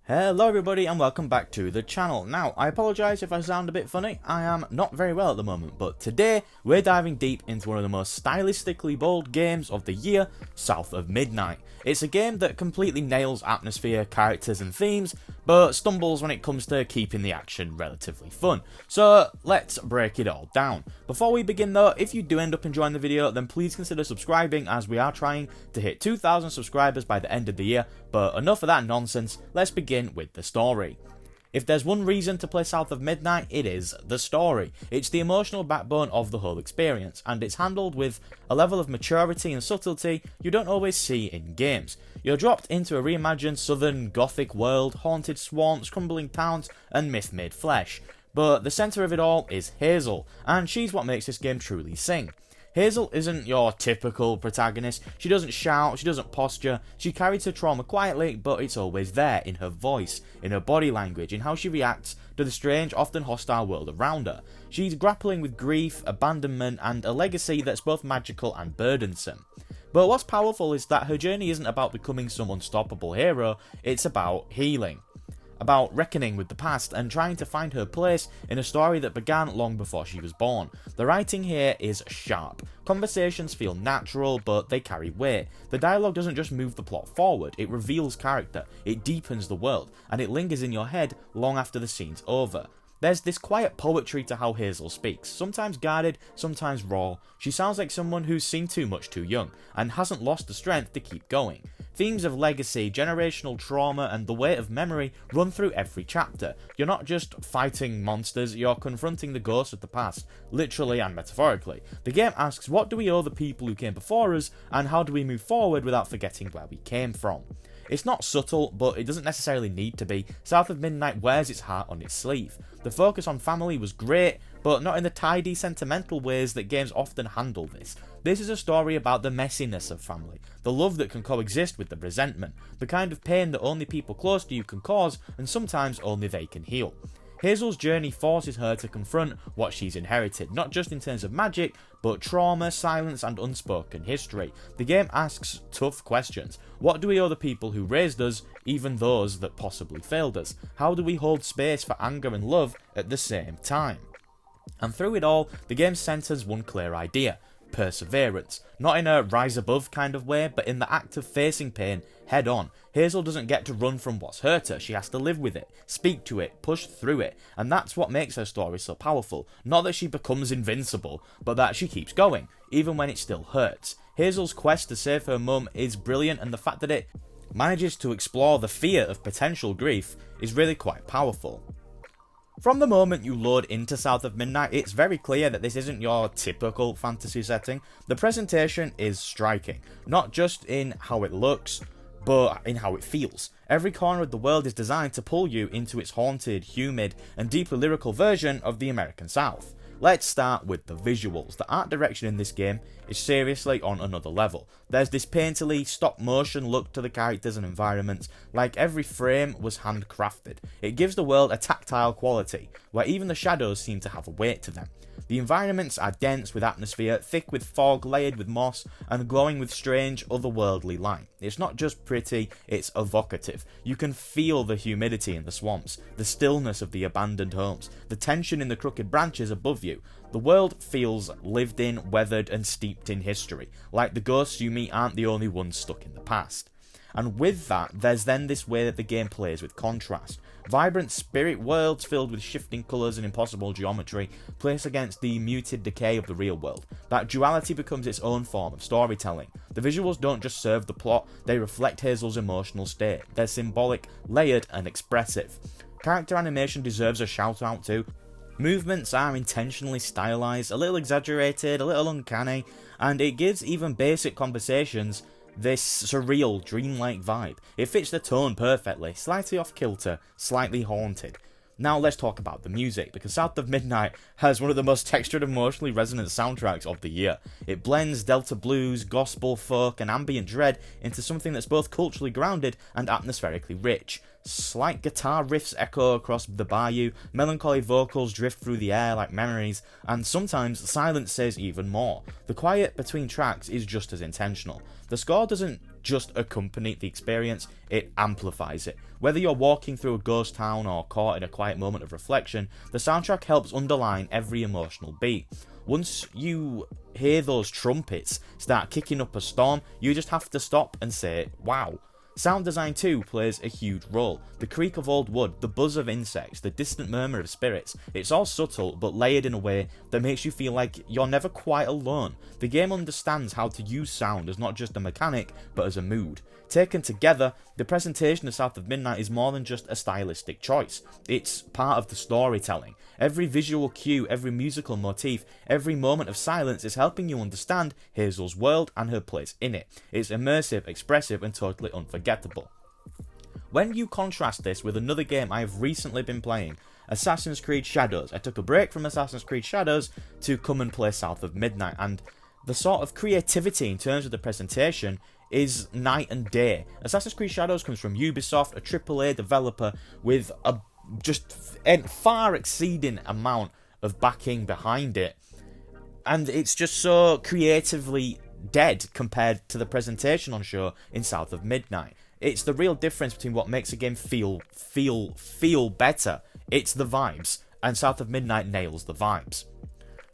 Hello everybody and welcome back to the channel. Now, I apologise if I sound a bit funny, I am not very well at the moment, but today we're diving deep into one of the most stylistically bold games of the year, South of Midnight. It's a game that completely nails atmosphere, characters and themes, but stumbles when it comes to keeping the action relatively fun. So let's break it all down. Before we begin though, if you do end up enjoying the video, then please consider subscribing as we are trying to hit 2,000 subscribers by the end of the year, but enough of that nonsense, let's begin with the story. If there's one reason to play South of Midnight, it is the story. It's the emotional backbone of the whole experience, and it's handled with a level of maturity and subtlety you don't always see in games. You're dropped into a reimagined southern gothic world, haunted swamps, crumbling towns, and myth made flesh. But the centre of it all is Hazel, and she's what makes this game truly sing. Hazel isn't your typical protagonist. She doesn't shout, she doesn't posture, she carries her trauma quietly, but it's always there in her voice, in her body language, in how she reacts to the strange, often hostile world around her. She's grappling with grief, abandonment, and a legacy that's both magical and burdensome. But what's powerful is that her journey isn't about becoming some unstoppable hero, it's about healing. About reckoning with the past and trying to find her place in a story that began long before she was born. The writing here is sharp. Conversations feel natural, but they carry weight. The dialogue doesn't just move the plot forward, it reveals character, it deepens the world, and it lingers in your head long after the scene's over. There's this quiet poetry to how Hazel speaks, sometimes guarded, sometimes raw. She sounds like someone who's seen too much too young, and hasn't lost the strength to keep going. Themes of legacy, generational trauma, and the weight of memory run through every chapter. You're not just fighting monsters, you're confronting the ghosts of the past, literally and metaphorically. The game asks, what do we owe the people who came before us, and how do we move forward without forgetting where we came from? It's not subtle, but it doesn't necessarily need to be. South of Midnight wears its heart on its sleeve. The focus on family was great, but not in the tidy, sentimental ways that games often handle this. This is a story about the messiness of family, the love that can coexist with the resentment, the kind of pain that only people close to you can cause, and sometimes only they can heal. Hazel's journey forces her to confront what she's inherited, not just in terms of magic, but trauma, silence, and unspoken history. The game asks tough questions. What do we owe the people who raised us, even those that possibly failed us? How do we hold space for anger and love at the same time? And through it all, the game centres one clear idea: perseverance. Not in a rise above kind of way, but in the act of facing pain head on. Hazel doesn't get to run from what's hurt her, she has to live with it, speak to it, push through it, and that's what makes her story so powerful. Not that she becomes invincible, but that she keeps going, even when it still hurts. Hazel's quest to save her mum is brilliant, and the fact that it manages to explore the fear of potential grief is really quite powerful. From the moment you load into South of Midnight, it's very clear that this isn't your typical fantasy setting. The presentation is striking, not just in how it looks, but in how it feels. Every corner of the world is designed to pull you into its haunted, humid, and deeply lyrical version of the American South. Let's start with the visuals. The art direction in this game is seriously on another level. There's this painterly, stop-motion look to the characters and environments, like every frame was handcrafted. It gives the world a tactile quality, where even the shadows seem to have a weight to them. The environments are dense with atmosphere, thick with fog, layered with moss, and glowing with strange, otherworldly light. It's not just pretty, it's evocative. You can feel the humidity in the swamps, the stillness of the abandoned homes, the tension in the crooked branches above you. The world feels lived in, weathered, and steeped in history, like the ghosts you meet aren't the only ones stuck in the past. And with that, there's then this way that the game plays with contrast. Vibrant spirit worlds filled with shifting colours and impossible geometry placed against the muted decay of the real world. That duality becomes its own form of storytelling. The visuals don't just serve the plot, they reflect Hazel's emotional state. They're symbolic, layered, and expressive. Character animation deserves a shout out too. Movements are intentionally stylised, a little exaggerated, a little uncanny, and it gives even basic conversations this surreal, dreamlike vibe. It fits the tone perfectly, slightly off kilter, slightly haunted. Now let's talk about the music, because South of Midnight has one of the most textured, emotionally resonant soundtracks of the year. It blends Delta blues, gospel, folk, and ambient dread into something that's both culturally grounded and atmospherically rich. Slight guitar riffs echo across the bayou, melancholy vocals drift through the air like memories, and sometimes silence says even more. The quiet between tracks is just as intentional. The score doesn't just accompany the experience, it amplifies it. Whether you're walking through a ghost town or caught in a quiet moment of reflection, the soundtrack helps underline every emotional beat. Once you hear those trumpets start kicking up a storm, you just have to stop and say, wow. Sound design too plays a huge role. The creak of old wood, the buzz of insects, the distant murmur of spirits, it's all subtle but layered in a way that makes you feel like you're never quite alone. The game understands how to use sound as not just a mechanic, but as a mood. Taken together, the presentation of South of Midnight is more than just a stylistic choice. It's part of the storytelling. Every visual cue, every musical motif, every moment of silence is helping you understand Hazel's world and her place in it. It's immersive, expressive, and totally unforgettable. When you contrast this with another game I have recently been playing, Assassin's Creed Shadows. I took a break from Assassin's Creed Shadows to come and play South of Midnight, and the sort of creativity in terms of the presentation is night and day. Assassin's Creed Shadows comes from Ubisoft, a AAA developer with a just far exceeding amount of backing behind it, and it's just so creatively dead compared to the presentation on show in South of Midnight. It's the real difference between what makes a game feel better. It's the vibes, and South of Midnight nails the vibes.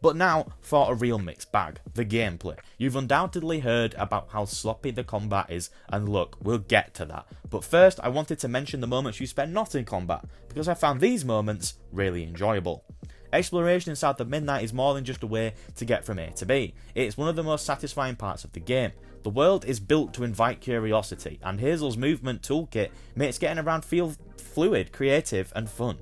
But now for a real mixed bag, the gameplay. You've undoubtedly heard about how sloppy the combat is, and look, we'll get to that. But first, I wanted to mention the moments you spend not in combat, because I found these moments really enjoyable. Exploration in South of Midnight is more than just a way to get from A to B. It's one of the most satisfying parts of the game. The world is built to invite curiosity, and Hazel's movement toolkit makes getting around feel fluid, creative, and fun.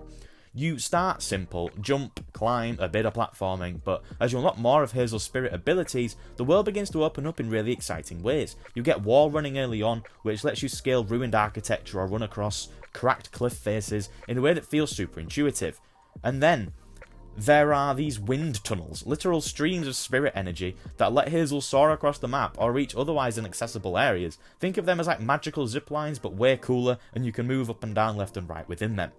You start simple, jump, climb, a bit of platforming, but as you unlock more of Hazel's spirit abilities, the world begins to open up in really exciting ways. You get wall running early on, which lets you scale ruined architecture or run across cracked cliff faces in a way that feels super intuitive. And then there are these wind tunnels, literal streams of spirit energy that let Hazel soar across the map or reach otherwise inaccessible areas. Think of them as like magical zip lines, but way cooler, and you can move up and down, left and right within them.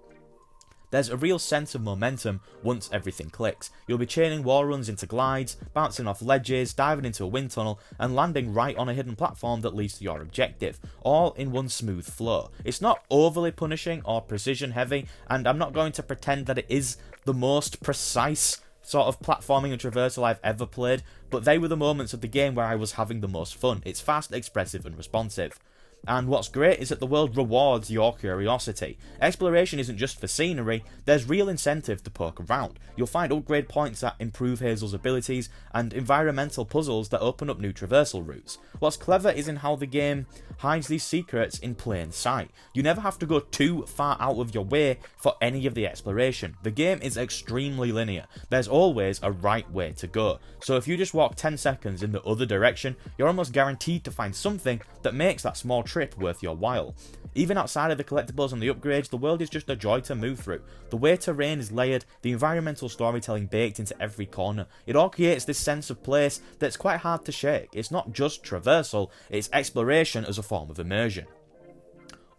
There's a real sense of momentum once everything clicks. You'll be chaining wall runs into glides, bouncing off ledges, diving into a wind tunnel, and landing right on a hidden platform that leads to your objective, all in one smooth flow. It's not overly punishing or precision heavy, and I'm not going to pretend that it is the most precise sort of platforming and traversal I've ever played, but they were the moments of the game where I was having the most fun. It's fast, expressive, and responsive. And what's great is that the world rewards your curiosity. Exploration isn't just for scenery, there's real incentive to poke around. You'll find upgrade points that improve Hazel's abilities, and environmental puzzles that open up new traversal routes. What's clever is in how the game hides these secrets in plain sight. You never have to go too far out of your way for any of the exploration. The game is extremely linear. There's always a right way to go. So if you just walk 10 seconds in the other direction, you're almost guaranteed to find something that makes that small trip worth your while. Even outside of the collectibles and the upgrades, the world is just a joy to move through. The way terrain is layered, the environmental storytelling baked into every corner, it all creates this sense of place that's quite hard to shake. It's not just traversal, it's exploration as a form of immersion.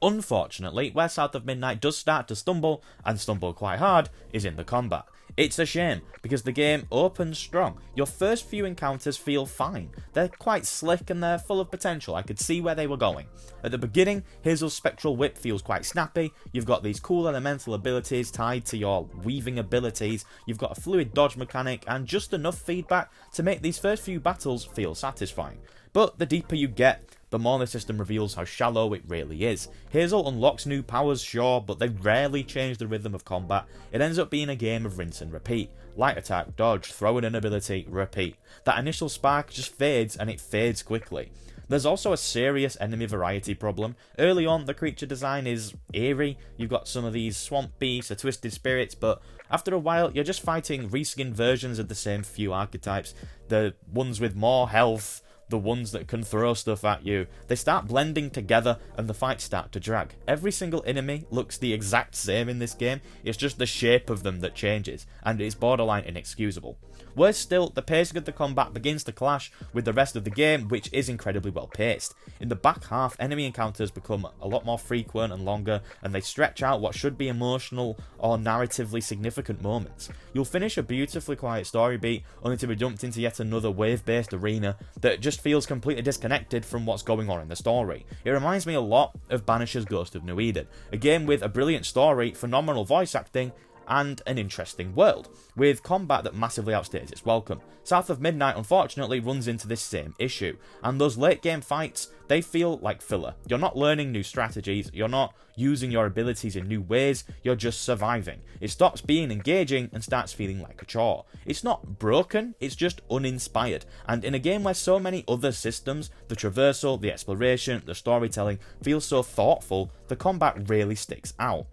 Unfortunately, where South of Midnight does start to stumble, and stumble quite hard, is in the combat. It's a shame, because the game opens strong. Your first few encounters feel fine. They're quite slick and they're full of potential. I could see where they were going. At the beginning, Hazel's spectral whip feels quite snappy. You've got these cool elemental abilities tied to your weaving abilities. You've got a fluid dodge mechanic and just enough feedback to make these first few battles feel satisfying. But the deeper you get, the more the system reveals how shallow it really is. Hazel unlocks new powers, sure, but they rarely change the rhythm of combat. It ends up being a game of rinse and repeat. Light attack, dodge, throw in an ability, repeat. That initial spark just fades, and it fades quickly. There's also a serious enemy variety problem. Early on, the creature design is eerie. You've got some of these swamp beasts or twisted spirits, but after a while, you're just fighting reskinned versions of the same few archetypes. The ones with more health, the ones that can throw stuff at you. They start blending together and the fights start to drag. Every single enemy looks the exact same in this game, it's just the shape of them that changes, and it's borderline inexcusable. Worse still, the pacing of the combat begins to clash with the rest of the game, which is incredibly well paced. In the back half, enemy encounters become a lot more frequent and longer, and they stretch out what should be emotional or narratively significant moments. You'll finish a beautifully quiet story beat, only to be dumped into yet another wave-based arena that just feels completely disconnected from what's going on in the story. It reminds me a lot of Banisher's Ghost of New Eden, a game with a brilliant story, phenomenal voice acting, and an interesting world, with combat that massively outstays its welcome. South of Midnight unfortunately runs into this same issue, and those late game fights, they feel like filler. You're not learning new strategies, you're not using your abilities in new ways, you're just surviving. It stops being engaging and starts feeling like a chore. It's not broken, it's just uninspired, and in a game where so many other systems, the traversal, the exploration, the storytelling, feel so thoughtful, the combat really sticks out.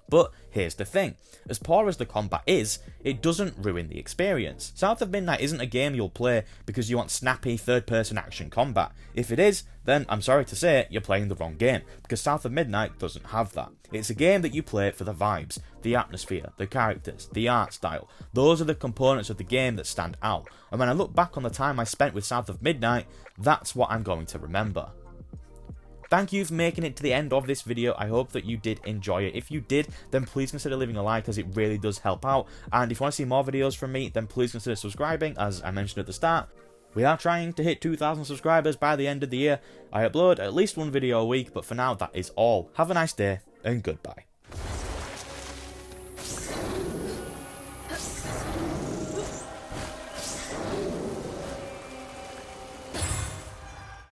But here's the thing, as poor as the combat is, it doesn't ruin the experience. South of Midnight isn't a game you'll play because you want snappy third-person action combat. If it is, then I'm sorry to say, you're playing the wrong game, because South of Midnight doesn't have that. It's a game that you play for the vibes, the atmosphere, the characters, the art style. Those are the components of the game that stand out, and when I look back on the time I spent with South of Midnight, that's what I'm going to remember. Thank you for making it to the end of this video. I hope that you did enjoy it. If you did, then please consider leaving a like, as it really does help out. And if you want to see more videos from me, then please consider subscribing, as I mentioned at the start. We are trying to hit 2,000 subscribers by the end of the year. I upload at least one video a week, but for now that is all. Have a nice day, and goodbye.